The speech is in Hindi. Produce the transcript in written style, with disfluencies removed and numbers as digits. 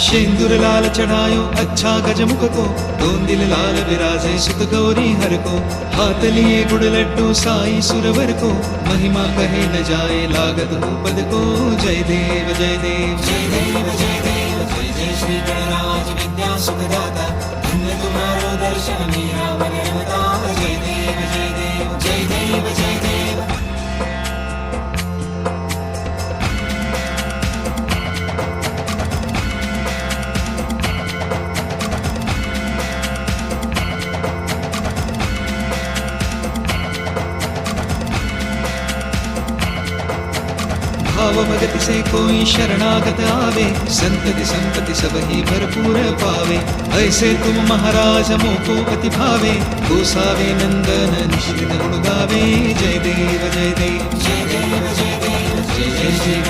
शेंदूर लाल चढ़ायो अच्छा गजमुख को, दोन दिल लाल विराजे सुत गौरी हर को। हाथ लिए गुड़ लड्डू साई सुरवर को, महिमा कहे न जाए लागत हो पद को। जय देव जय देव जय देव जय देव जय जय श्री गणराज विद्या सुखदाता। धन्य तुम्हारो दर्शन मेरा मन रमता। जय देव जय देव जय देव जय देव। भाव भगति से कोई शरणागत आवे, संतति संपत्ति सब ही भरपूर पावे। ऐसे तुम महाराज मोको अति भावे, गोसावे नंदन निश्चित गुण गावे। जय देव जय देव जय देव जय देव जय जय श्री